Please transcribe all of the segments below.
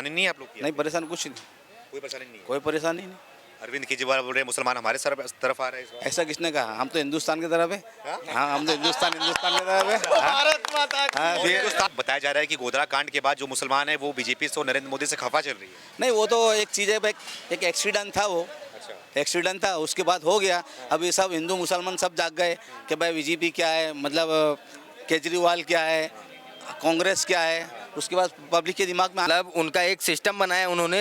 परेशानी नहीं है आप लोग की? नहीं परेशान कुछ नहीं, कोई परेशानी नहीं है। कोई परेशानी नहीं। अरविंद केजरीवाल बोल रहे हैं मुसलमान हमारे तरफ आ रहे हैं इस बार। ऐसा किसने कहा? हम तो हिंदुस्तान की तरफ है। हाँ हम तो हिंदुस्तान की तरफ है। भारत माता की हाँ, और फिर- हिंदुस्तान बताया जा रहा है कि गोधरा कांड के बाद जो मुसलमान है वो बीजेपी से और नरेंद्र मोदी से खफा चल रही है। नहीं वो तो एक चीज़ है, एक एक्सीडेंट था वो, अच्छा। एक्सीडेंट था, उसके बाद हो गया। अब ये सब हिंदू मुसलमान सब जाग गए कि भाई बीजेपी क्या है, मतलब केजरीवाल क्या है, कांग्रेस क्या है। उसके बाद पब्लिक के दिमाग में मतलब उनका एक सिस्टम बनाया उन्होंने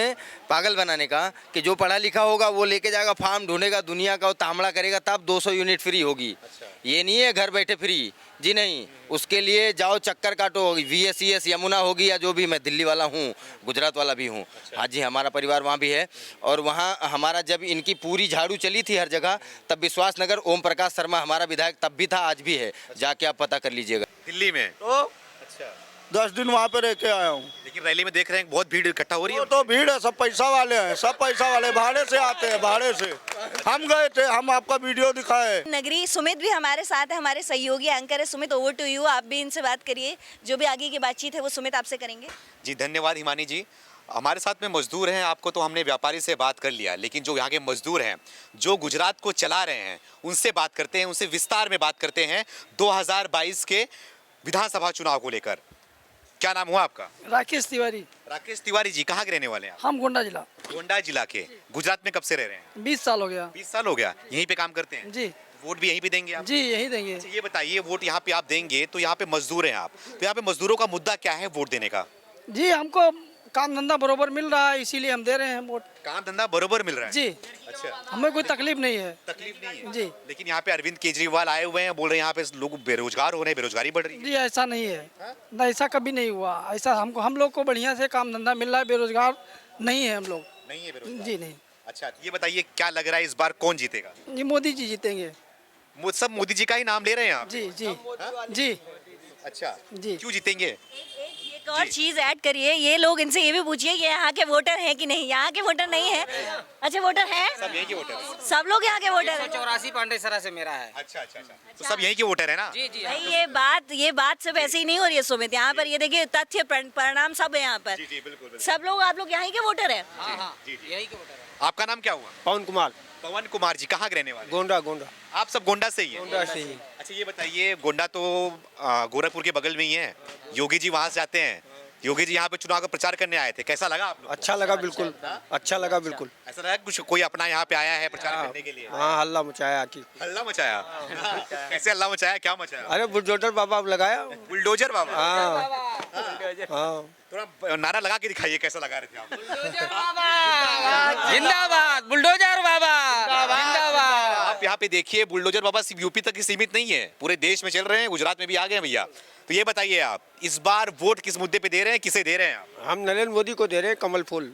पागल बनाने का कि जो पढ़ा लिखा होगा वो लेके जाएगा, फार्म ढूंढेगा दुनिया का, वो तामड़ा करेगा, तब 200 यूनिट फ्री होगी। ये नहीं है घर बैठे फ्री जी, नहीं। उसके लिए जाओ चक्कर काटो, VSES यमुना होगी या जो भी। मैं दिल्ली वाला हूँ, गुजरात वाला भी हूँ। हाँ जी, हमारा परिवार वहाँ भी है। और वहाँ हमारा जब इनकी पूरी झाड़ू चली थी हर जगह, तब विश्वास नगर ओम प्रकाश शर्मा हमारा विधायक तब भी था, आज भी है। जाके आप पता कर लीजिएगा। दिल्ली में तो अच्छा, 10 दिन वहाँ पे रह के आया हूँ। लेकिन रैली में देख रहे हैं बहुत भीड़ इकट्ठा हो रही है। वो तो भीड़ है, सब पैसा वाले हैं, सब पैसा वाले भाड़े से आते हैं, भाड़े से। हम गए थे, हम आपका वीडियो दिखाए। नगरी सुमित भी हमारे साथ है, हमारे सहयोगी एंकर है सुमित। ओवर टू यू, आप भी इनसे बात करिए, जो भी आगे की बातचीत है वो सुमित आपसे करेंगे। जी धन्यवाद हिमानी जी। हमारे साथ में मजदूर हैं, आपको तो हमने व्यापारी से बात कर लिया, लेकिन जो यहाँ के मजदूर हैं जो गुजरात को चला रहे हैं उनसे बात करते हैं, उनसे विस्तार में बात करते हैं 2022 के विधानसभा चुनाव को लेकर। क्या नाम हुआ आपका? राकेश तिवारी। राकेश तिवारी जी, कहाँ के रहने वाले हैं आप? हम गोंडा जिला। गोंडा जिला के। गुजरात में कब से रह रहे हैं? 20 साल हो गया 20 साल हो गया। यहीं पे काम करते हैं? जी। वोट भी यहीं पे देंगे आप? जी यही देंगे। अच्छा, ये बताइए, वोट यहाँ पे आप देंगे तो यहाँ पे मजदूर हैं आप, तो यहाँ पे मजदूरों का मुद्दा क्या है वोट देने का? जी हमको काम धंधा बरोबर मिल रहा है, इसीलिए हम दे रहे हैं वोट। काम धंधा बरोबर मिल रहा है? जी। अच्छा, हमें कोई तकलीफ नहीं है। तकलीफ नहीं है जी। लेकिन यहाँ पे अरविंद केजरीवाल आए हुए हैं, बोल रहे हैं यहाँ पे लोग बेरोजगार हो रहे हैं, बेरोजगारी बढ़ रही है। जी ऐसा नहीं है, ना ऐसा कभी नहीं हुआ। ऐसा हम लोग को बढ़िया से काम धंधा मिल रहा है, बेरोजगार नहीं है हम लोग। नहीं है बेरोजगार? जी नहीं। अच्छा, ये बताइए क्या लग रहा है इस बार कौन जीतेगा? जी मोदी जी जीतेंगे। सब मोदी जी का ही नाम ले रहे हैं आप? जी जी जी अच्छा, जी। क्यों जीतेंगे? एक और चीज ऐड करिए, ये लोग इनसे ये भी पूछिए ये यहाँ के वोटर हैं कि नहीं। यहाँ के वोटर नहीं है? अच्छा, वोटर है, सब यहीं के वोटर हैं? सब लोग यहाँ के वोटर हैं। 184 पांडेसरा से मेरा है। अच्छा अच्छा अच्छा, तो सब यहीं के वोटर है ना? जी जी। भाई ये बात सिर्फ ऐसे ही नहीं हो रही है सुमित। यहाँ पर ये देखिए तथ्य परिणाम सब है यहाँ पर। जी जी बिल्कुल बिल्कुल। सब लोग आप लोग यहाँ के वोटर हैं। हाँ हाँ, जी जी। यही के वोटर है। आपका नाम क्या हुआ? पवन कुमार, पवन कुमार जी, कहाँ के रहने वाले? गोंडा गोंडा आप सब गोंडा से ही हैं? गोंडा से ही। अच्छा, ये बताइए, गोंडा तो गोरखपुर के बगल में ही है, योगी जी वहाँ से आते हैं। योगी जी यहाँ पे चुनाव का प्रचार करने आए थे, कैसा लगा आप लोग? अच्छा लगा, बिल्कुल अच्छा लगा, बिल्कुल। ऐसा लगा कुछ कोई अपना यहाँ पे आया है प्रचार करने के लिए? हाँ, हल्ला मचाया आके। हल्ला मचाया? कैसे हल्ला मचाया, क्या मचाया? अरे बुलडोजर बाबा लगाया। बुलडोजर बाबा? हाँ हाँ। थोड़ा नारा लगा के दिखाइए, कैसा लगा रहे थे आप? जिंदाबाद बुलडोजर बाबा, जिंदाबाद। आप यहाँ पे देखिए, बुलडोजर बाबा सिर्फ यूपी तक ही सीमित नहीं है, पूरे देश में चल रहे हैं, गुजरात में भी आ गए हैं भैया। तो ये बताइए, आप इस बार वोट किस मुद्दे पे दे रहे हैं, किसे दे रहे हैं आप? हम नरेंद्र मोदी को दे रहे हैं, कमल फूल।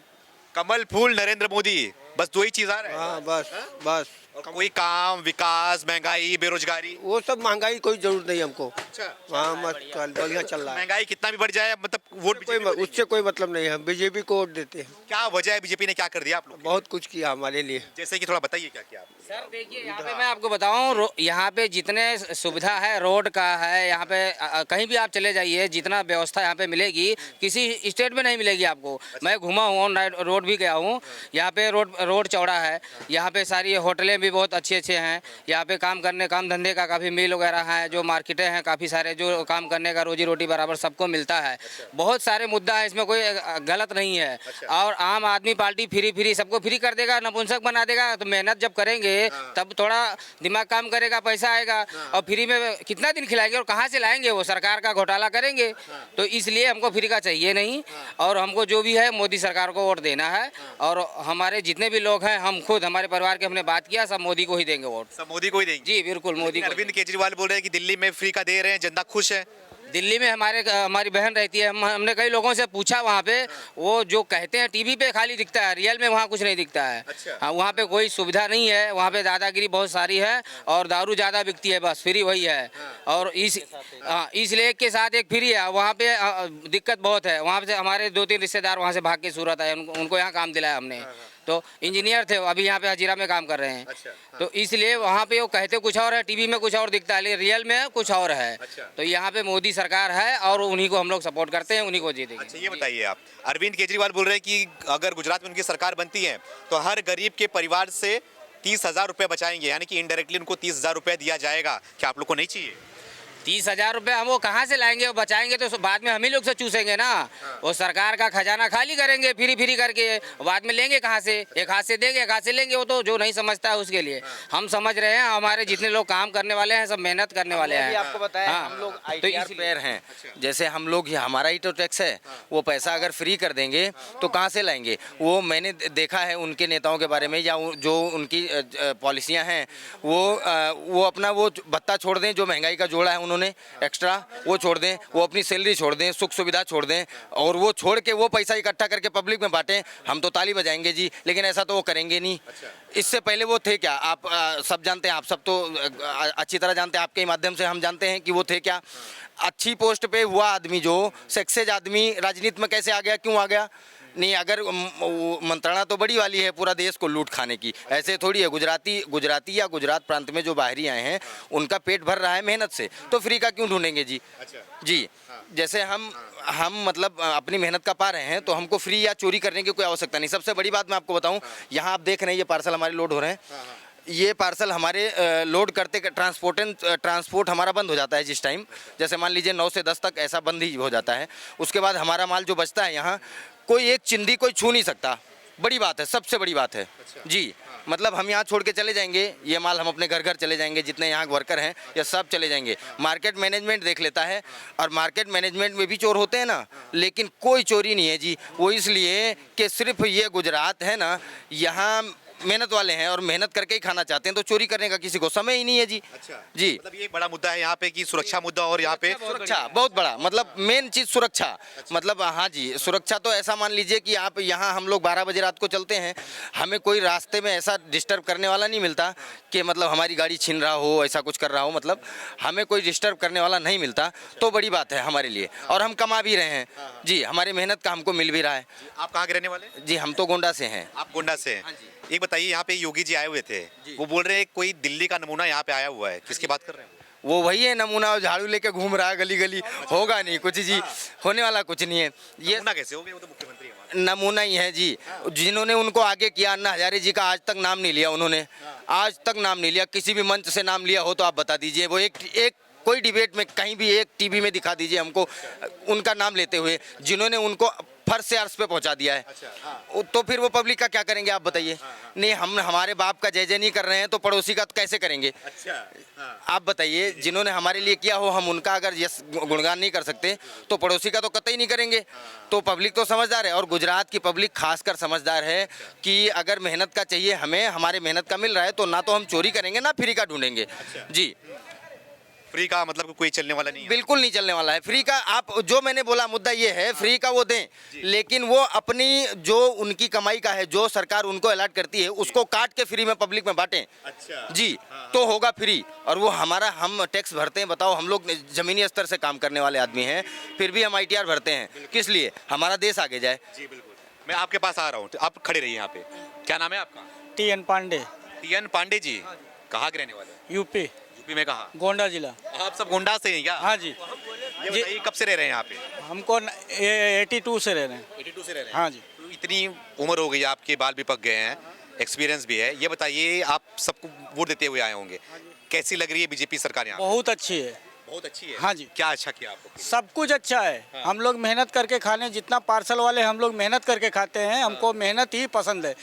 कमल फूल, नरेंद्र मोदी, बस दो ही चीज आ रहे हैं? हाँ बस बस। और कोई काम, विकास, महंगाई, बेरोजगारी? वो सब महंगाई कोई जरूरत नहीं हमको। अच्छा, हाँ मस्त बढ़िया चल रहा है। महंगाई कितना भी बढ़ जाए, मतलब वोट कोई BJP को देंगे? उससे कोई मतलब नहीं है, बीजेपी को वोट देते हैं। क्या वजह है, बीजेपी ने क्या कर दिया आप लोग? बहुत कुछ किया हमारे लिए। जैसे कि थोड़ा बताइए क्या किया आपने? सर देखिए, यहाँ पे मैं आपको बताऊँ, यहाँ पे जितने सुविधा है, रोड का है, यहाँ पे कहीं भी आप चले जाइए, जितना व्यवस्था यहाँ पे मिलेगी किसी स्टेट में नहीं मिलेगी आपको। मैं घुमा हूँ, ऑन रोड भी गया हूँ, यहाँ पे रोड चौड़ा है, यहाँ पे सारी होटलें भी बहुत अच्छे अच्छे हैं, यहाँ पे काम धंधे का काफ़ी मिल वगैरह है, जो मार्केटें हैं काफ़ी सारे, जो काम करने का रोजी रोटी बराबर सबको मिलता है। बहुत सारे मुद्दा है, इसमें कोई गलत नहीं है। और आम आदमी पार्टी फ्री सबको फ्री कर देगा, नपुंसक बना देगा। तो मेहनत जब करेंगे तब थोड़ा दिमाग काम करेगा, पैसा आएगा। और फ्री में कितना दिन खिलाएंगे और कहाँ से लाएंगे? वो सरकार का घोटाला करेंगे। तो इसलिए हमको फ्री का चाहिए नहीं, और हमको जो भी है मोदी सरकार को वोट देना है। और हमारे जितने भी लोग हैं, हम खुद हमारे परिवार के हमने बात किया, सब मोदी को ही देंगे वोट। सब मोदी को ही देंगे? जी बिल्कुल मोदी को। अरविंद केजरीवाल बोल रहे हैं कि दिल्ली में फ्री का दे रहे हैं, जनता खुश है। दिल्ली में हमारी बहन रहती है, हमने कई लोगों से पूछा वहाँ पे, वो जो कहते हैं टीवी पे खाली दिखता है, रियल में वहाँ कुछ नहीं दिखता है। अच्छा। हाँ, वहाँ पे कोई सुविधा नहीं है, वहाँ पे दादागिरी बहुत सारी है और दारू ज़्यादा बिकती है, बस फ्री वही है। और इस लेक के साथ एक फ्री है, वहाँ पे दिक्कत बहुत है। वहाँ से हमारे 2-3 रिश्तेदार वहाँ से भाग के सूरत आए, उनको यहाँ काम दिलाया हमने। तो इंजीनियर थे, अभी यहाँ पे हजीरा में काम कर रहे हैं। अच्छा, तो इसलिए वहाँ पे वो कहते कुछ और है, टीवी में कुछ और दिखता है, लेकिन रियल में कुछ और है। अच्छा। तो यहाँ पे मोदी सरकार है और उन्हीं को हम लोग सपोर्ट करते हैं, उन्हीं को जीतेंगे। अच्छा, ये बताइए आप, अरविंद केजरीवाल बोल रहे हैं कि अगर गुजरात में उनकी सरकार बनती है तो हर गरीब के परिवार से 30,000 रुपये बचाएंगे, यानी कि इनडायरेक्टली उनको 30,000 रुपये दिया जाएगा। क्या आप लोग को नहीं चाहिए? 30,000 रुपये हम वो कहाँ से लाएंगे? वो बचाएंगे तो बाद में हम ही लोग से चूसेंगे ना। वो सरकार का खजाना खाली करेंगे फ्री करके, बाद में लेंगे कहाँ से? एक हाथ से देंगे, एक हाथ से लेंगे। वो तो जो नहीं समझता है उसके लिए। हम समझ रहे हैं, हमारे जितने लोग काम करने वाले हैं सब मेहनत करने वाले हैं। आपको बताया हाँ। हम लोग तो आईटीआर इसलिए- प्लेयर हैं। जैसे हम लोग हमारा ही तो टैक्स है, वो पैसा अगर फ्री कर देंगे तो कहाँ से लाएंगे? वो मैंने देखा है उनके नेताओं के बारे में, या जो उनकी पॉलिसियाँ हैं, वो अपना वो भत्ता छोड़ दें जो महंगाई का जोड़ा है उन्होंने एक्स्ट्रा, वो छोड़ दें, वो अपनी सैलरी छोड़ दें, सुख सुविधा छोड़ दें, और वो छोड़ के वो पैसा इकट्ठा करके पब्लिक में बांटें। हम तो ताली बजाएंगे जी, लेकिन ऐसा तो वो करेंगे नहीं। इससे पहले वो थे क्या? आप सब जानते हैं, आप सब तो अच्छी तरह जानते हैं, आपके माध्यम से हम जानते हैं कि वो थे क्या। अच्छी पोस्ट पे हुआ आदमी, जो सक्सेस आदमी राजनीति में कैसे आ गया, क्यों आ गया? नहीं, अगर मंत्रणा तो बड़ी वाली है पूरा देश को लूट खाने की, ऐसे थोड़ी है। गुजराती या गुजरात प्रांत में जो बाहरी आए हैं उनका पेट भर रहा है मेहनत से, तो फ्री का क्यों ढूंढेंगे जी? जी, जैसे हम मतलब अपनी मेहनत का पा रहे हैं, तो हमको फ्री या चोरी करने की कोई आवश्यकता नहीं। सबसे बड़ी बात मैं आपको बताऊं, यहाँ आप देख रहे हैं ये पार्सल हमारे लोड हो रहे हैं। ये पार्सल हमारे लोड करते ट्रांसपोर्ट हमारा बंद हो जाता है जिस टाइम, जैसे मान लीजिए 9 से 10 तक ऐसा बंद ही हो जाता है। उसके बाद हमारा माल जो बचता है यहाँ, कोई एक चिंदी कोई छू नहीं सकता। बड़ी बात है, सबसे बड़ी बात है जी। मतलब हम यहाँ छोड़ के चले जाएंगे, ये माल हम अपने घर घर चले जाएंगे, जितने यहाँ वर्कर हैं ये सब चले जाएंगे। मार्केट मैनेजमेंट देख लेता है, और मार्केट मैनेजमेंट में भी चोर होते हैं ना, लेकिन कोई चोरी नहीं है जी। वो इसलिए कि सिर्फ ये गुजरात है ना, यहाँ मेहनत वाले हैं और मेहनत करके ही खाना चाहते हैं, तो चोरी करने का किसी को समय ही नहीं है जी। अच्छा जी, मतलब ये एक बड़ा मुद्दा है यहाँ पे कि सुरक्षा मुद्दा, और यहाँ पे सुरक्षा बहुत बड़ा, मतलब मेन चीज सुरक्षा। मतलब हाँ जी, सुरक्षा तो ऐसा मान लीजिए कि आप यहाँ, हम लोग 12 बजे रात को चलते हैं, हमें कोई रास्ते में ऐसा डिस्टर्ब करने वाला नहीं मिलता कि मतलब हमारी गाड़ी छीन रहा हो, ऐसा कुछ कर रहा हो, मतलब हमें कोई डिस्टर्ब करने वाला नहीं मिलता, तो बड़ी बात है हमारे लिए। और हम कमा भी रहे हैं जी, हमारी मेहनत का हमको मिल भी रहा है। आप कहाँ के रहने वाले हैं? जी, हम तो गोंडा से हैं। आप गोंडा से हैं। एक बताइए, यहाँ पे योगी जी आए हुए थे, वो बोल रहे हैं कोई दिल्ली का नमूना यहाँ पे आया हुआ है, किसकी बात कर रहे हैं? वो वही है नमूना, झाड़ू लेके घूम रहा है गली गली। होगा नहीं कुछ जी, होने वाला कुछ नहीं है। ये नमूना कैसे हो गया? वो तो मुख्यमंत्री है हमारे। नमूना ही है जी। जिन्होंने उनको आगे किया, अन्ना हजारे जी का आज तक नाम नहीं लिया उन्होंने, आज तक नाम नहीं लिया। किसी भी मंच से नाम लिया हो तो आप बता दीजिए। वो एक कोई डिबेट में कहीं भी एक टीवी में दिखा दीजिए हमको उनका नाम लेते हुए, जिन्होंने उनको फर्श से अर्श पे पहुंचा दिया है। तो फिर वो पब्लिक का क्या करेंगे आप बताइए? नहीं, हम हमारे बाप का जय जय नहीं कर रहे हैं तो पड़ोसी का तो कैसे करेंगे? आप बताइए, जिन्होंने हमारे लिए किया हो, हम उनका अगर यस गुणगान नहीं कर सकते तो पड़ोसी का तो कतई नहीं करेंगे। तो पब्लिक तो समझदार है, और गुजरात की पब्लिक खासकर समझदार है कि अगर मेहनत का चाहिए हमें, हमारे मेहनत का मिल रहा है, तो ना तो हम चोरी करेंगे ना फ्री का ढूंढेंगे जी। फ्री का मतलब कोई चलने वाला नहीं है। बिल्कुल नहीं चलने वाला है फ्री का। आप जो मैंने बोला मुद्दा ये है, फ्री का वो दें, लेकिन वो अपनी जो उनकी कमाई का है, जो सरकार उनको अलॉट करती है, उसको काट के फ्री में पब्लिक में बांटें। अच्छा जी, तो होगा फ्री। और वो हमारा, हम टैक्स भरते हैं, बताओ, हम लोग जमीनी स्तर से काम करने वाले आदमी हैं, फिर भी हम ITR भरते हैं, किस लिए? हमारा देश आगे जाए। जी बिल्कुल। मैं आपके पास आ रहा हूँ, आप खड़े रहिए यहाँ पे। क्या नाम है आपका? TN पांडे, TN पांडे जी, कहाँ के रहने वाले हैं? यूपी, यूपी में कहाँ? गोंडा जिला। आप सब गोंडा से हैं क्या? हाँ जी, ये बताइए, कब से रह रहे हैं यहाँ पे? हमको 82 से रह रहे हैं। 82 से रह रहे हैं। हाँ जी। तो इतनी उम्र हो गई, आपके बाल भी पक गए हैं, एक्सपीरियंस भी है। ये बताइए, आप सबको वोट देते हुए आए होंगे, कैसी लग रही है बीजेपी सरकार यहाँ? बहुत अच्छी है। बहुत अच्छी है। हाँ जी। क्या अच्छा किया आपको? सब कुछ अच्छा है। हम लोग मेहनत करके खाने, जितना पार्सल वाले हम लोग मेहनत करके खाते हैं, हमको मेहनत ही पसंद है।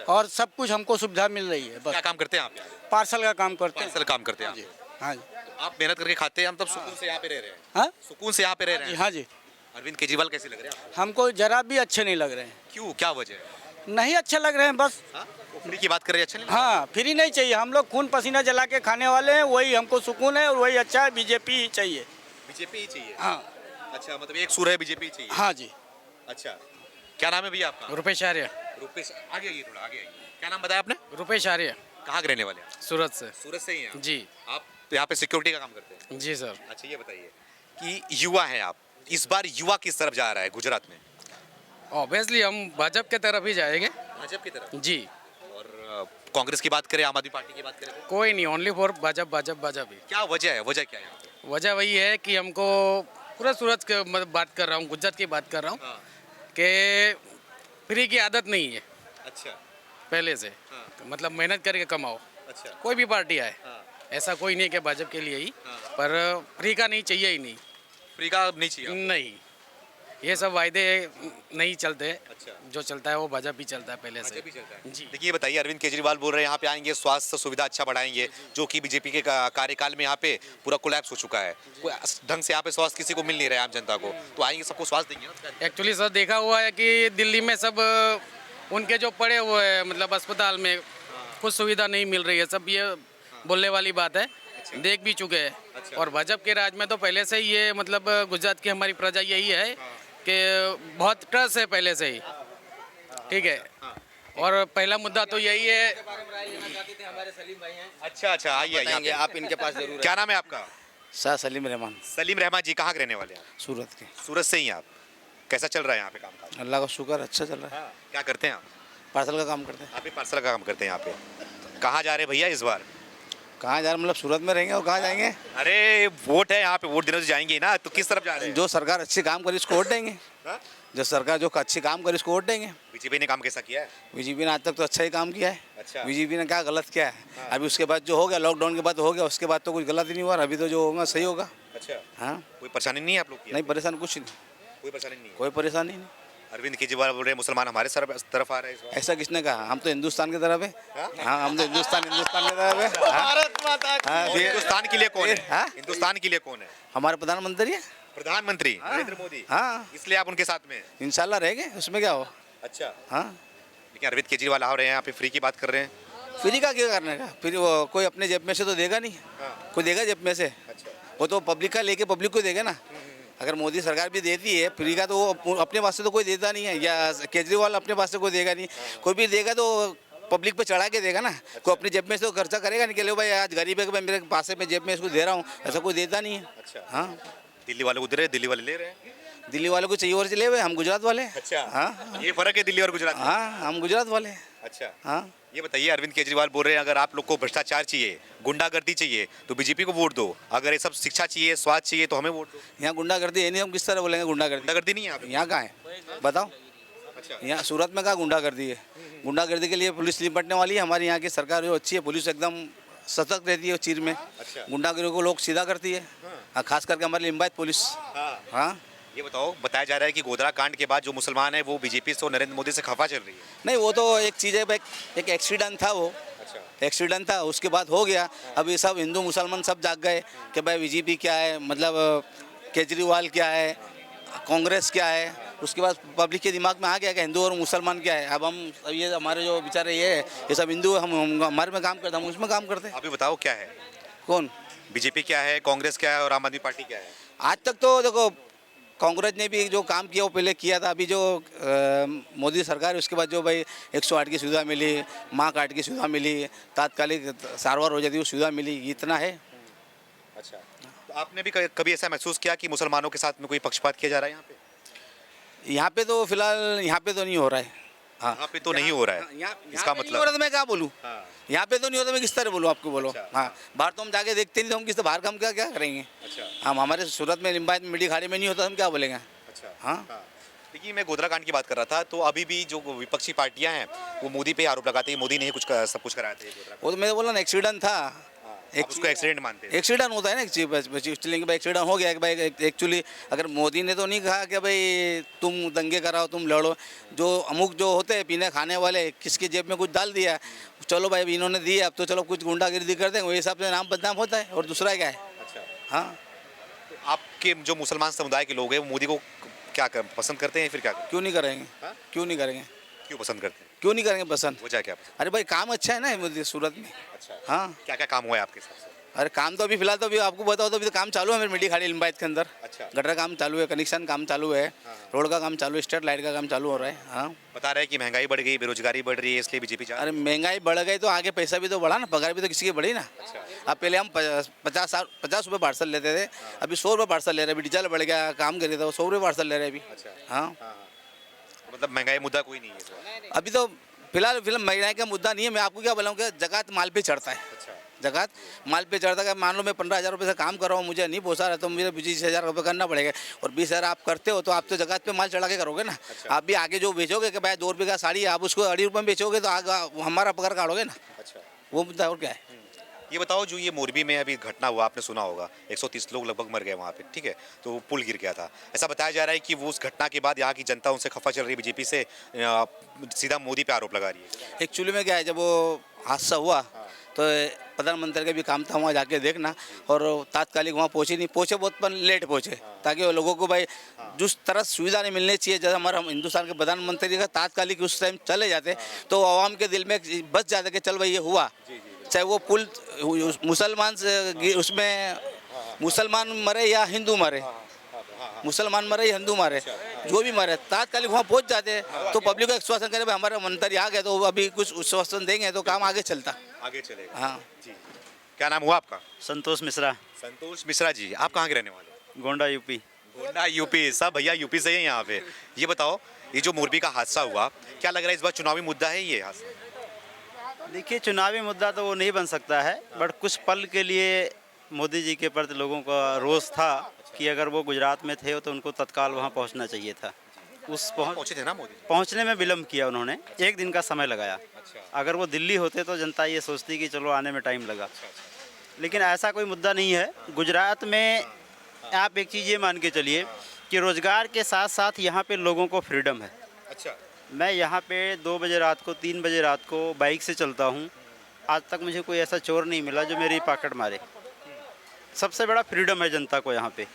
और सब कुछ हमको सुविधा मिल रही है। क्या बस काम करते हैं आप? पार्सल का काम करते हैं। पार्सल काम करते हैं जी, आप? हाँ जी, तो आप मेहनत करके खाते हैं, हम तब सुकून से यहाँ पे रह रहे हैं। हाँ सुकून से यहाँ पे रह रहे जी, हैं। हाँ जी। अरविंद केजरीवाल कैसे लग रहे हैं आपको? हमको जरा भी अच्छे नहीं लग रहे हैं। क्यों, क्या वजह है? नहीं अच्छे लग रहे हैं बस। हाँ? वो फ्री की बात कर रहे हैं, अच्छा नहीं लग हाँ, फ्री नहीं चाहिए। हम लोग खून पसीना जला के खाने वाले हैं, वही हमको सुकून है और वही अच्छा है। बीजेपी ही चाहिए। बीजेपी ही चाहिए? हाँ अच्छा, मतलब एक सुर है, बीजेपी ही चाहिए। हाँ जी। अच्छा, क्या नाम है भैया आपका? रुपेश आर्य। रुपेश, आगे आइए, थोड़ा आगे आइए। क्या नाम बताया आपने? रुपेश आर्य, कहाँ के रहने वाले हैं? सूरत से। सूरत से ही हैं आप? जी आप तो यहाँ पे सिक्योरिटी का काम करते हैं? जी सर। अच्छा, ये बताइए कि युवा हैं आप, इस बार युवा किस तरफ जा रहा है गुजरात में? ऑब्वियसली हम भाजपा के तरफ ही जाएंगे। भाजपा की तरफ। जी। और कांग्रेस की बात करें, आम आदमी पार्टी की बात करें तो कोई नहीं, ओनली फॉर भाजपा ही। क्या वजह है? वजह क्या है यहाँ पे? वजह वही है कि हमको पूरा सूरत के बात कर रहा हूँ, गुजरात की बात कर रहा हूँ कि फ्री की आदत नहीं है अच्छा पहले से। मतलब मेहनत करके कमाओ, अच्छा कोई भी पार्टी आए, ऐसा कोई नहीं है कि भाजपा के लिए ही, पर फ्री का नहीं चाहिए ही नहीं। फ्री का नहीं चाहिए आपको? नहीं, ये सब वायदे नहीं चलते। अच्छा। जो चलता है वो भाजपा ही चलता है पहले से। भी चलता है। जी। देखिए ये बताइए, अरविंद केजरीवाल बोल रहे हैं यहाँ पे आएंगे, स्वास्थ्य सुविधा अच्छा बढ़ाएंगे, जो कि बीजेपी के कार्यकाल में यहाँ पे पूरा कोलैप्स हो चुका है। कोई ढंग से यहाँ पे स्वास्थ्य किसी को मिल नहीं रहा है आम जनता को, तो आएंगे सबको स्वास्थ्य देंगे ना। एक्चुअली सर देखा हुआ है कि दिल्ली में सब उनके जो पड़े हुए हैं, मतलब अस्पताल में कुछ सुविधा नहीं मिल रही है, सब ये बोलने वाली बात है। देख भी चुके हैं। और भाजपा के राज में तो पहले से ही ये मतलब गुजरात की हमारी प्रजा यही है कि बहुत ट्रस्ट है पहले से ही, ठीक है। और पहला मुद्दा तो यही है। अच्छा अच्छा, आइए यहाँ बताएंगे, पे। आप इनके पास जरूर क्या नाम है आपका? शाह सलीम रहमान, सलीम रहमान जी, कहाँ के रहने वाले हैं आप? सूरत के। सूरत से ही हैं आप। कैसा चल रहा है यहाँ पे काम काज? अल्लाह का शुक्र, अच्छा चल रहा है। क्या करते हैं आप? पार्सल का काम करते हैं। आप भी पार्सल का काम करते हैं यहाँ पे। कहाँ जा रहे हैं भैया इस बार? कहाँ जा रहे, मतलब सूरत में रहेंगे और कहाँ जाएंगे? अरे वोट है यहाँ पे, वोट देने तो जाएंगे ही ना, तो किस तरफ जा रहे हैं? जो सरकार अच्छी काम करे उसको वोट देंगे। हाँ? जो सरकार जो अच्छी काम करे उसको वोट देंगे। बीजेपी ने काम कैसा किया है? बीजेपी ने आज तक तो अच्छा ही काम किया है। अच्छा। बीजेपी ने क्या गलत किया है? अभी उसके बाद जो हो गया, लॉकडाउन के बाद हो गया, उसके बाद तो कुछ गलत ही नहीं हुआ। अभी तो जो होगा सही होगा। अच्छा, हाँ, कोई परेशानी नहीं है आप लोग की? नहीं परेशान कुछ नहीं, कोई परेशानी नहीं है। कोई परेशानी नहीं। अरविंद केजरीवाल बोल रहे हैं मुसलमान हमारे तरफ आ रहे हैं इस बार। ऐसा किसने कहा? हम तो हिंदुस्तान की तरफ है। हाँ, हम तो हिंदुस्तान की तरफ है। हाँ, हाँ, और फिर हिंदुस्तान के लिए कौन है? हाँ? हिंदुस्तान के लिए कौन है? हमारे प्रधानमंत्री है। प्रधानमंत्री नरेंद्र मोदी। हाँ, इसलिए आप उनके साथ में हैं? इंशाल्लाह रहेंगे, उसमें क्या हो। अच्छा। हाँ, लेकिन अरविंद केजरीवाल आ रहे हैं यहाँ पे, फ्री की बात कर रहे हैं। फ्री का क्या करने का? फिर वो कोई अपने जेब में से तो देगा नहीं। कोई देगा जेब में से? अच्छा। वो तो पब्लिक का लेके पब्लिक को देगा ना। अगर मोदी सरकार भी देती है फ्री का, तो वो अपने पास से तो कोई देता नहीं है, या केजरीवाल अपने पास से कोई देगा नहीं। कोई भी देगा तो पब्लिक पे चढ़ा के देगा ना। कोई अपनी जेब में से तो खर्चा करेगा नहीं कि लो भाई आज गरीब है कि मैं मेरे पास में जेब में इसको दे रहा हूँ, ऐसा कोई देता नहीं है। अच्छा। हाँ, दिल्ली वाले को दे रहे हैं, दिल्ली वाले ले रहे हैं। दिल्ली वालों को चाहिए और चले हुए, हम गुजरात वाले हैं। अच्छा। हाँ, ये फर्क है दिल्ली और गुजरात में। हाँ, हम गुजरात वाले हैं। अच्छा। हाँ, ये बताइए, अरविंद केजरीवाल बोल रहे हैं अगर आप लोग को भ्रष्टाचार चाहिए, गुंडागर्दी चाहिए तो बीजेपी को वोट दो, अगर ये सब शिक्षा चाहिए, स्वास्थ्य चाहिए तो हमें वोट दो। यहाँ गुंडागर्दी है नहीं, हम किस तरह बोलेंगे गुंडागर्दी? गुंडागर्दी नहीं है यहाँ पे? यहाँ कहाँ है बताओ? अच्छा। यहाँ सूरत में कहाँ गुंडागर्दी है? गुंडागर्दी के लिए पुलिस निपटने वाली है। हमारी यहाँ की सरकार जो अच्छी है, पुलिस एकदम सतर्क रहती है उस चीज़ में। अच्छा। गुंडागर्दी को लोग सीधा करती है। हाँ, खास करके हमारी लिम्बायत पुलिस। हाँ, ये बताओ, बताया जा रहा है कि गोधरा कांड के बाद जो मुसलमान है वो बीजेपी से और नरेंद्र मोदी से खफा चल रही है। नहीं वो तो एक चीज़ है भाई, एक एक्सीडेंट था वो। अच्छा। एक्सीडेंट था, उसके बाद हो गया। अभी सब हिंदू मुसलमान सब जाग गए कि भाई बीजेपी क्या है, मतलब केजरीवाल क्या है, कांग्रेस क्या है। उसके बाद पब्लिक के दिमाग में आ गया कि हिंदू और मुसलमान क्या है। अब ये हमारे जो बेचारे ये सब हिंदू है, हम हमारे में काम करते हैं, हम उसमें काम करते हैं। अभी बताओ क्या है? कौन? बीजेपी क्या है, कांग्रेस क्या है और आम आदमी पार्टी क्या है? आज तक तो देखो कांग्रेस ने भी जो काम किया वो पहले किया था। अभी जो मोदी सरकार है उसके बाद जो भाई 108 की सुविधा मिली, माँ कार्ड की सुविधा मिली, तात्कालिक सारवार हो जाती है वो सुविधा मिली, इतना है। अच्छा। तो आपने भी कभी ऐसा महसूस किया कि मुसलमानों के साथ में कोई पक्षपात किया जा रहा है यहाँ पे? यहाँ पे तो फिलहाल यहाँ पे तो नहीं हो रहा है। हाँ, यहाँ पे तो नहीं हो रहा है, इसका नहीं हो मतलब? रहा तो मैं क्या बोलूँ? हाँ। यहाँ पे तो नहीं होता, मैं किस तरह बोलूँ आपको? बोलो। अच्छा। हाँ, बाहर तो हम जाके देखते नहीं, तो हम किस बाहर का हम क्या क्या करेंगे? अच्छा। हम हमारे सूरत में लिम्बायत में मिट्टी खाड़ी में नहीं होता, हम क्या बोलेंगे? अच्छा। हाँ। देखिए, मैं गोधरा कांड की बात कर रहा था, तो अभी भी जो विपक्षी पार्टियां हैं वो मोदी पे आरोप लगाती है, मोदी ने ही सब कुछ कराया था ये गोधरा वो तो मैं बोला ना एक्सीडेंट था। कांड। आप उसको एक्सीडेंट मानते हैं? एक्सीडेंट होता है ना एक्चुअली, भाई एक्सीडेंट हो गया कि भाई एक्चुअली अगर मोदी ने तो नहीं कहा कि भाई तुम दंगे कराओ, तुम लड़ो। जो अमुक जो होते हैं पीने खाने वाले, किसके जेब में कुछ डाल दिया, चलो भाई इन्होंने दिया, अब तो चलो कुछ गुंडागिर्दी कर देंगे, वही हिसाब से नाम बदनाम होता है। और दूसरा क्या है? अच्छा। हाँ, आपके जो मुसलमान समुदाय के लोग हैं वो मोदी को क्या पसंद करते हैं, फिर क्या करते क्यों नहीं करेंगे? हाँ? क्यों नहीं करेंगे? हैं? क्यों पसंद करते हैं? क्यों नहीं करेंगे पसंद? वजह क्या पसंद? अरे भाई काम अच्छा है ना मुझे सूरत में। अच्छा। हाँ, क्या क्या काम हुआ है आपके हिसाब से? अरे काम तो अभी फिलहाल तो अभी आपको बताओ तो अभी तो काम चालू है मेरे मिट्टी खाड़ी लिम्बायत के अंदर। अच्छा। गटर काम चालू है, कनेक्शन काम चालू है, रोड का काम चालू है, स्ट्रीट लाइट का काम चालू हो रहा है। हाँ, बता रहे हैं कि महंगाई बढ़ गई, बेरोजगारी बढ़ रही है, इसलिए बीजेपी चाह अरे महंगाई बढ़ गई तो आगे पैसा भी तो बढ़ा ना, पगार भी तो किसी की बढ़ी ना। अच्छा। अब पहले हम 50 रुपये पार्सल लेते थे, अभी 100 रुपये पार्सल ले रहे हैं। अभी डीजल बढ़ गया, काम कर रहे थे, 100 रुपये पार्सल ले रहे हैं अभी। अच्छा। हाँ, मतलब महंगाई मुद्दा कोई नहीं है इस बार। अभी तो फिलहाल महंगाई का मुद्दा नहीं है। मैं आपको क्या बोलाऊँ कि जकात माल पे चढ़ता है। जकात माल पे चढ़ता है। मान लो मैं 15,000 रुपये से काम कर रहा हूँ, मुझे नहीं पोसा रहा तो मुझे 20,000 रुपये करना पड़ेगा। और 20,000 आप करते हो तो आप तो जकात पे माल चढ़ा के करोगे ना। आप भी आगे जो बेचोगे कि भाई 2 रुपये का साड़ी आप उसको 2.5 रुपये में बेचोगे तो आगे हमारा पकड़ काटोगे ना। वो मुद्दा और क्या है। ये बताओ, जो ये मोरबी में अभी घटना हुआ, आपने सुना होगा 130 लोग लगभग मर गए वहाँ पे, ठीक है, तो पुल गिर गया था। ऐसा बताया जा रहा है कि वो उस घटना के बाद यहाँ की जनता उनसे खफा चल रही है, बीजेपी से सीधा मोदी पे आरोप लगा रही है। एक्चुअली में क्या है, जब वो हादसा हुआ तो प्रधानमंत्री का भी काम था वहाँ जाके देखना, और तात्कालिक वहाँ पहुँचे बहुत पर लेट पहुँचे, ताकि वो लोगों को भाई जिस तरह सुविधा नहीं मिलनी चाहिए, जैसे हमारा हिंदुस्तान के प्रधानमंत्री का तात्कालिक उस टाइम चले जाते तो आवाम के दिल में बस जाता कि चल भाई ये हुआ। चाहे वो पुल मुसलमान उसमें मुसलमान मरे या हिंदू मरे, मुसलमान मरे या हिंदू मरे, जो भी मरे तात्कालिक वहाँ पहुँच जाते तो पब्लिक को आश्वासन करे भाई हमारे मंत्री आ गए तो अभी कुछ आश्वासन देंगे तो काम आगे चलता, आगे चलेगा। हाँ जी, क्या नाम हुआ आपका? संतोष मिश्रा, संतोष मिश्रा जी, आप कहाँ के रहने वाले हो? गोंडा यूपी। गोंडा यूपी, सब भैया यूपी से ही हैं यहाँ पे। ये बताओ, ये जो मोरबी का हादसा हुआ, क्या लग रहा है इस बार चुनावी मुद्दा है ये हादसा? देखिए, चुनावी मुद्दा तो वो नहीं बन सकता है, बट कुछ पल के लिए मोदी जी के प्रति लोगों का रोष था कि अगर वो गुजरात में थे तो उनको तत्काल वहाँ पहुँचना चाहिए था। उस पहुंचे थे ना मोदी? पहुँचने में विलम्ब किया उन्होंने, 1 दिन का समय लगाया। अगर वो दिल्ली होते तो जनता ये सोचती कि चलो आने में टाइम लगा, लेकिन ऐसा कोई मुद्दा नहीं है। गुजरात में आप एक चीज़ ये मान के चलिए कि रोज़गार के साथ साथ यहाँ पे लोगों को फ्रीडम है। अच्छा, मैं यहाँ पे 2 बजे रात को 3 बजे रात को बाइक से चलता हूँ, आज तक मुझे कोई ऐसा चोर नहीं मिला जो मेरी पॉकेट मारे। सबसे बड़ा फ्रीडम है जनता को यहाँ पे,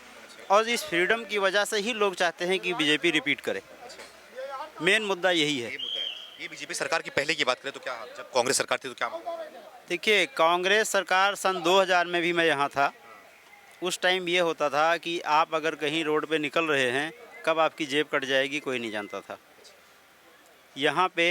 और इस फ्रीडम की वजह से ही लोग चाहते हैं कि बीजेपी रिपीट करे। मेन मुद्दा यही है। ये बीजेपी सरकार की पहले की बात करें तो क्या, जब कांग्रेस सरकार थी तो क्या मामला? देखिए, कांग्रेस सरकार सन 2000 में भी मैं यहाँ था। उस टाइम ये होता था कि आप अगर कहीं रोड पे निकल रहे हैं, कब आपकी जेब कट जाएगी कोई नहीं जानता था। यहाँ पे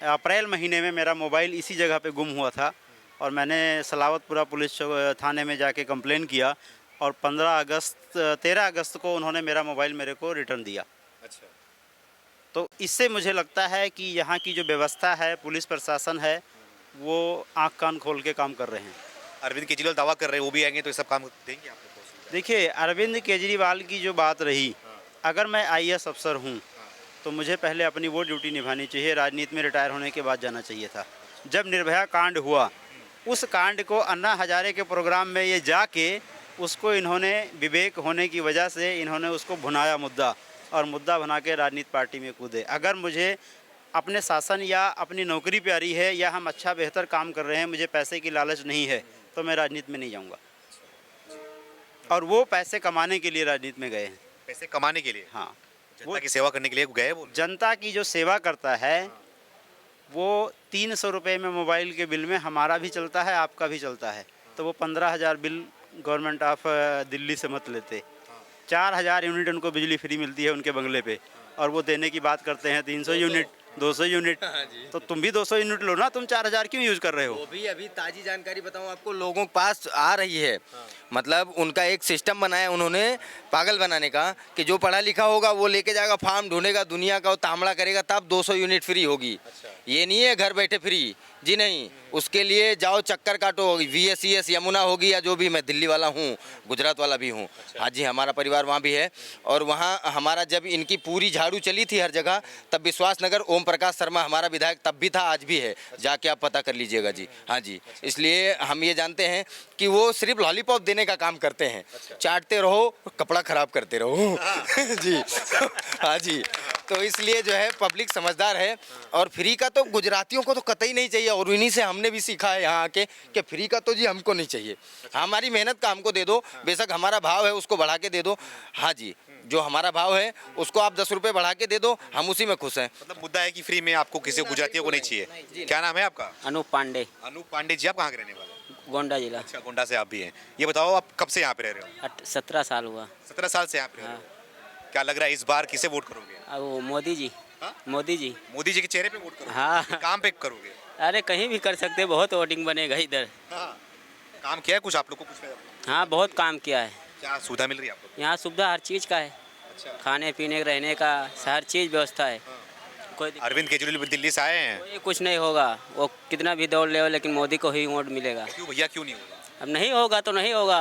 अप्रैल महीने में मेरा मोबाइल इसी जगह पे गुम हुआ था और मैंने सलावतपुरा पुलिस थाने में जाके कंप्लेन किया, और 13 अगस्त को उन्होंने मेरा मोबाइल मेरे को रिटर्न दिया। अच्छा, तो इससे मुझे लगता है कि यहाँ की जो व्यवस्था है, पुलिस प्रशासन है, वो आँख कान खोल के काम कर रहे हैं। अरविंद केजरीवाल दावा कर रहे हैं वो भी आएंगे तो ये सब काम देंगे आप लोगों को? देखिए, अरविंद केजरीवाल की जो बात रही, अगर मैं IAS अफसर हूँ तो मुझे पहले अपनी वो ड्यूटी निभानी चाहिए। राजनीति में रिटायर होने के बाद जाना चाहिए था। जब निर्भया कांड हुआ, उस कांड को अन्ना हजारे के प्रोग्राम में ये जाके उसको इन्होंने विवेक होने की वजह से इन्होंने उसको भुनाया मुद्दा, और मुद्दा बना के राजनीति पार्टी में कूदे। अगर मुझे अपने शासन या अपनी नौकरी प्यारी है या हम अच्छा बेहतर काम कर रहे हैं, मुझे पैसे की लालच नहीं है, तो मैं राजनीति में नहीं जाऊंगा। और वो पैसे कमाने के लिए राजनीति में गए हैं। पैसे कमाने के लिए? हाँ, जनता की सेवा करने के लिए गए वो। जनता की जो सेवा करता है वो 300 रुपये में मोबाइल के बिल में हमारा भी चलता है, आपका भी चलता है, तो वो 15,000 बिल गवर्नमेंट ऑफ दिल्ली से मत लेते। 4,000 यूनिट उनको बिजली फ्री मिलती है उनके बंगले पे, और वो देने की बात करते हैं 300 यूनिट, 200 यूनिट। तो तुम भी 200 यूनिट लो ना, तुम 4,000 क्यों यूज़ कर रहे हो? वो भी अभी ताज़ी जानकारी बताऊं आपको, लोगों के पास आ रही है। मतलब उनका एक सिस्टम बनाया उन्होंने पागल बनाने का कि जो पढ़ा लिखा होगा वो लेके जाएगा, फार्म ढूंढेगा, दुनिया का वो तामड़ा करेगा, तब 200 यूनिट फ्री होगी। ये नहीं है घर बैठे फ्री, जी नहीं। उसके लिए जाओ चक्कर काटो, VSES यमुना होगी या जो भी, मैं दिल्ली वाला हूँ, गुजरात वाला भी हूँ। हाँ जी, हमारा परिवार वहाँ भी है। और वहाँ हमारा जब इनकी पूरी झाड़ू चली थी हर जगह, तब विश्वास नगर ओम प्रकाश शर्मा हमारा विधायक तब भी था, आज भी है, जाके आप पता कर लीजिएगा जी। हाँ जी, इसलिए हम ये जानते हैं कि वो सिर्फ लॉलीपॉप देने का काम करते हैं। चाटते रहो, कपड़ा खराब करते रहो जी। हाँ जी, तो इसलिए जो है पब्लिक समझदार है। और फ्री का तो गुजरातियों को तो कतई नहीं चाहिए, और इन्हीं से हमने भी सीखा है यहाँ आके कि फ्री का तो जी हमको नहीं चाहिए। हमारी मेहनत का हमको दे दो, बेशक हमारा भाव है उसको बढ़ा के दे दो। हाँ जी, जो हमारा भाव है उसको आप 10 रुपये बढ़ा के दे दो, हम उसी में खुश हैं। मतलब मुद्दा है कि फ्री में आपको किसी गुजरातियों को नहीं चाहिए। क्या नाम है आपका? अनूप पांडे, अनूप पांडे जी, आप कहाँ के रहने वाले? गोंडा जिला। अच्छा, गोंडा से आप भी हैं। ये बताओ, आप कब से यहाँ पे रह रहे हो? 17 साल हुआ। 17 साल से यहाँ पे रह रहे हो। क्या लग रहा है इस बार किसे वोट करोगे? वो मोदी जी। हाँ? मोदी जी। मोदी जी के चेहरे पे वोट करोगे? हाँ। काम पे करोगे? अरे कहीं भी कर सकते, बहुत वोटिंग बनेगा इधर। हाँ। काम किया है कुछ आप लोग को? कुछ हाँ, बहुत काम किया है। क्या सुविधा मिल रही है आपको? यहाँ सुविधा हर चीज़ का है। अच्छा, खाने पीने रहने का हर चीज़ व्यवस्था है। कोई दिक्कत अरविंद केजरीवाल भी दिल्ली से आए हैं। कोई कुछ नहीं होगा, वो कितना भी दौड़ ले लेकिन मोदी को ही वोट मिलेगा। क्यों भैया, क्यों नहीं होगा? अब नहीं होगा तो नहीं होगा।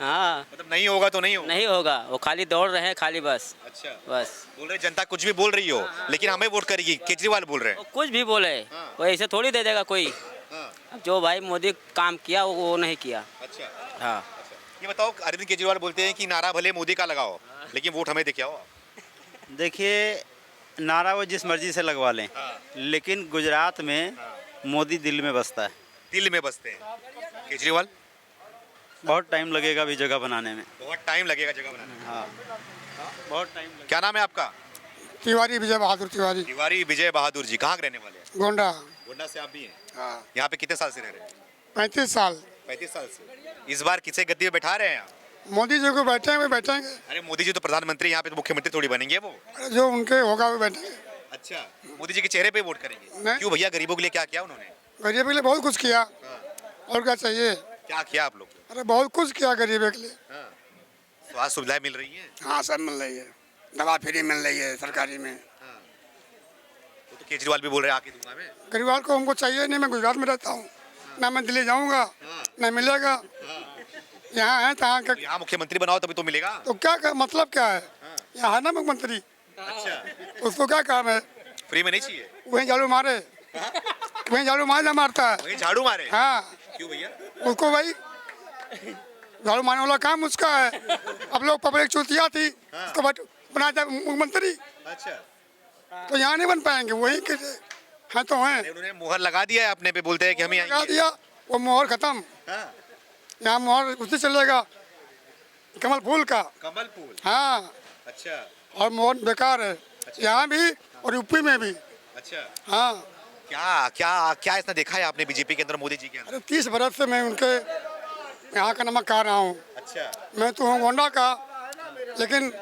हाँ, मतलब नहीं होगा तो नहीं होगा। नहीं होगा, वो खाली दौड़ रहे हैं खाली बस। अच्छा, बस बोल रहे जनता कुछ भी बोल रही हो लेकिन हमें वोट करेगी, केजरीवाल बोल रहे हैं। वो कुछ भी बोले वो ऐसे थोड़ी दे देगा कोई। अब जो भाई मोदी काम किया वो नहीं किया। अच्छा, हाँ, ये बताओ, अरविंद केजरीवाल बोलते हैं कि नारा भले मोदी का लगाओ लेकिन वोट हमें देके आओ। देखिए, नारा वो जिस मर्जी से लगवा लें, लेकिन गुजरात में मोदी दिल में बसता है। दिल में बसते हैं। केजरीवाल बहुत टाइम लगेगा अभी जगह बनाने में। बहुत टाइम लगेगा जगह बनाने में। हाँ, बहुत टाइम लगेगा। क्या नाम है आपका? तिवारी, विजय बहादुर तिवारी, तिवारी विजय बहादुर जी। कहाँ के रहने वाले हैं? गोंडा। गोंडा से आप भी हैं? हाँ, यहाँ पे कितने साल से रह रहे हैं? 35 साल। 35 साल से। इस बार किसे गद्दी में बैठा रहे हैं आप? मोदी जी को बैठे हुए बैठेंगे, अरे मोदी जी तो प्रधानमंत्री, यहाँ पे तो मुख्यमंत्री थोड़ी बनेंगे वो। जो उनके होगा वो बैठेंगे। अच्छा, मोदी जी के चेहरे पे वोट करेंगे? नहीं। क्यों भैया, गरीबों के लिए क्या किया उन्होंने? गरीब के लिए बहुत कुछ किया, और क्या चाहिए? क्या किया आप लोग? अरे बहुत कुछ किया गरीब के लिए। स्वास्थ्य सुविधाएं मिल रही हैं? हाँ, सब मिल रही है, दवा फ्री मिल रही है सरकारी में। वो तो केजरीवाल भी बोल रहे हैं आके दूंगा मैं। गरीबार को हमको चाहिए नहीं, मैं गुजरात में रहता हूँ, ना मैं दिल्ली जाऊँगा ना मिलेगा। यहाँ है तहाँ का, यहाँ मुख्यमंत्री बनाओ तभी तो मिलेगा। तो क्या मतलब क्या है? यहाँ है ना मुख्यमंत्री, अच्छा, उसको क्या काम है? फ्री में नहीं चाहिए? वहीं झाड़ू मारे, वहीं झाड़ू मारता है। वही झाड़ू मारे? हाँ, क्यों भैया? उसको भाई झाड़ू मारने वाला काम उसका है। अब लोग पब्लिक चूतिया थी, उसको बना जाए मुख्यमंत्री, अच्छा, तो यहाँ नहीं बन पाएंगे। वहीं के हैं तो हैं, उन्होंने मुहर लगा दिया है अपने पे, बोलते हैं कि हमें लगा दिया, वो मोहर खत्म। यहाँ मोहर उसी चलेगा कमल फूल का। कमल फूल? हाँ, अच्छा, और मोहर बेकार है यहाँ भी और यूपी में भी। अच्छा, हाँ, क्या क्या क्या इसने देखा है आपने बीजेपी के अंदर, मोदी जी के अंदर? अरे 30 बरस से मैं उनके यहाँ का नमक खा रहा हूँ। अच्छा, मैं तो हूँ गोंडा का, लेकिन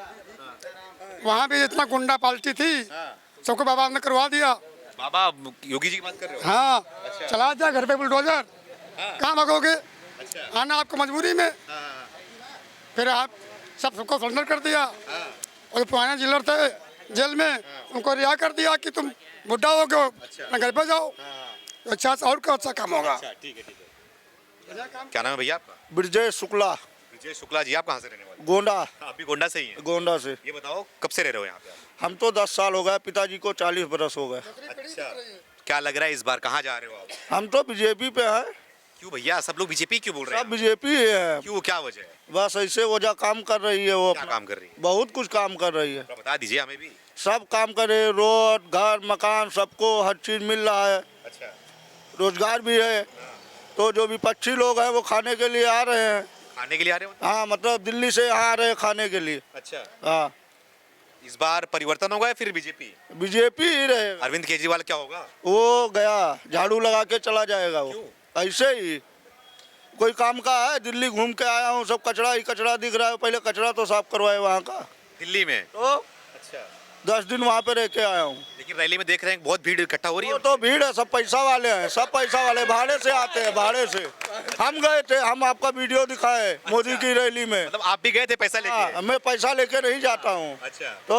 वहाँ भी इतना गुंडा पार्टी थी, सबको बाबा ने करवा दिया। बाबा योगी जी की बात कर रहे हो? हाँ, अच्छा। चला जाए घर पे बुलडोजर, कहाँ भागोगे? अच्छा, आना आपको मजबूरी में। फिर आप सबको सरेंडर कर दिया, और जो पुराने जेलर थे जेल में उनको रिहा कर दिया कि तुम बुढ़ा हो गए, अपने घर पे जाओ। तो अच्छा और क्या अच्छा काम होगा? ठीक है। क्या नाम है भैया आपका? विजय शुक्ला, विजय शुक्ला जी। आप कहाँ से रहने वाले? गोंडा। आप भी गोंडा से ही हैं? गोंडा से। ये बताओ, कब से रह रहे हो यहाँ पे आप? हम तो 10 साल हो गए, पिताजी को 40 बरस हो गए। अच्छा, क्या लग रहा है इस बार कहाँ जा रहे हो आप? हम तो बीजेपी पे हैं। क्यों भैया, सब लोग बीजेपी क्यों बोल रहे सब हैं? बीजेपी है। क्यों, क्या वजह है? बस ऐसे वजह काम कर रही है वो, क्या अपना काम कर रही है? बहुत कुछ काम कर रही है। थोड़ा बता दीजिए हमें भी। सब काम करे, रोड घर मकान सबको हर चीज मिल रहा है, अच्छा, रोजगार भी है। तो जो विपक्षी लोग हैं वो खाने के लिए आ रहे हैं। खाने के लिए आ रहे हो? हाँ, मतलब दिल्ली से यहाँ आ रहे हैं खाने के लिए। अच्छा, हाँ, इस बार परिवर्तन होगा या फिर बीजेपी? बीजेपी ही रहेगा। अरविंद केजरीवाल क्या होगा? वो गया, झाड़ू लगा के चला जाएगा वो, ऐसे ही। कोई काम का है, दिल्ली घूम के आया हूँ, सब कचरा ही कचरा दिख रहा है। पहले कचरा तो साफ करवाए वहाँ का, दिल्ली में? तो अच्छा, 10 दिन वहाँ पे रह के आया हूँ। लेकिन रैली में देख रहे हैं बहुत भीड़ इकट्ठा हो रही वो है। तो भीड़ है, सब पैसा वाले हैं, सब पैसा वाले भाड़े से आते हैं, भाड़े से। हम गए थे, हम आपका वीडियो दिखाए मोदी की रैली में। मतलब आप भी गए थे पैसा लेके? हाँ, मैं पैसा लेके नहीं जाता हूँ। अच्छा, तो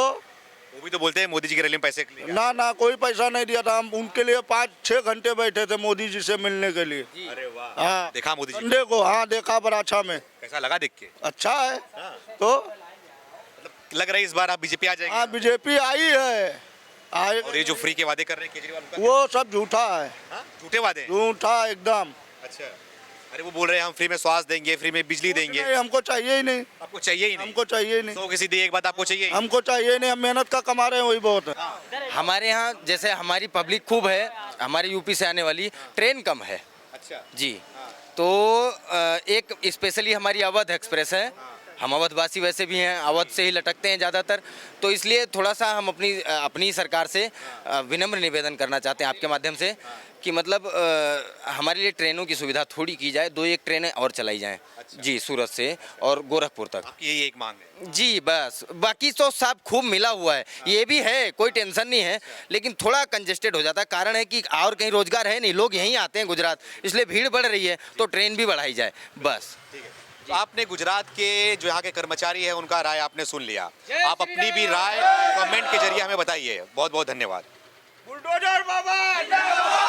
वो भी तो बोलते हैं मोदी जी की रैली में पैसे के लिए। ना कोई पैसा नहीं दिया था। हम उनके लिए 5-6 घंटे बैठे थे मोदी जी से मिलने के लिए। अरे वाह, हाँ, देखा मोदी जी? संडे को, हाँ देखा बराछा में। कैसा लगा देख के? अच्छा है। हाँ। तो लग रहा है इस बार आप बीजेपी आ जाएंगे? हाँ, बीजेपी आई है। आए, और ये जो फ्री के वादे कर रहे हैं केजरीवाल, उनका वो सब झूठा है, हाँ? झूठे वादे हैं? झूठा एकदम। अच्छा, अरे वो बोल रहे हैं हम फ्री में स्वास्थ्य देंगे, फ्री में बिजली देंगे। नहीं, हमको चाहिए ही नहीं, आपको चाहिए ही नहीं? हमको चाहिए ही नहीं, 100 की सीधी एक बात आपको चाहिए ही नहीं? हमको चाहिए ही नहीं। हम मेहनत का कमा रहे हैं, वही बहुत है। हमारे यहाँ जैसे हमारी पब्लिक खूब है, हमारे यूपी से आने वाली, ट्रेन कम है अच्छा, जी। तो एक स्पेशली हमारी अवध एक्सप्रेस है, हम अवधवासी वैसे भी हैं, अवध से ही लटकते हैं ज़्यादातर, तो इसलिए थोड़ा सा हम अपनी सरकार से विनम्र निवेदन करना चाहते हैं आपके माध्यम से कि मतलब हमारे लिए ट्रेनों की सुविधा थोड़ी की जाए, 2-1 ट्रेनें और चलाई जाएं। अच्छा। जी, सूरत से और गोरखपुर तक। आपकी यही एक मांग है? जी बस, बाकी तो सब खूब मिला हुआ है, ये भी है, कोई टेंशन नहीं है, लेकिन थोड़ा कंजेस्टेड हो जाता है। कारण है कि और कहीं रोजगार है नहीं, लोग यहीं आते हैं गुजरात, इसलिए भीड़ बढ़ रही है, तो ट्रेन भी बढ़ाई जाए बस। तो आपने गुजरात के जो यहाँ के कर्मचारी हैं उनका राय आपने सुन लिया। आप अपनी भी राय कमेंट के जरिए हमें बताइए। बहुत बहुत धन्यवाद। बुलडोजर बाबा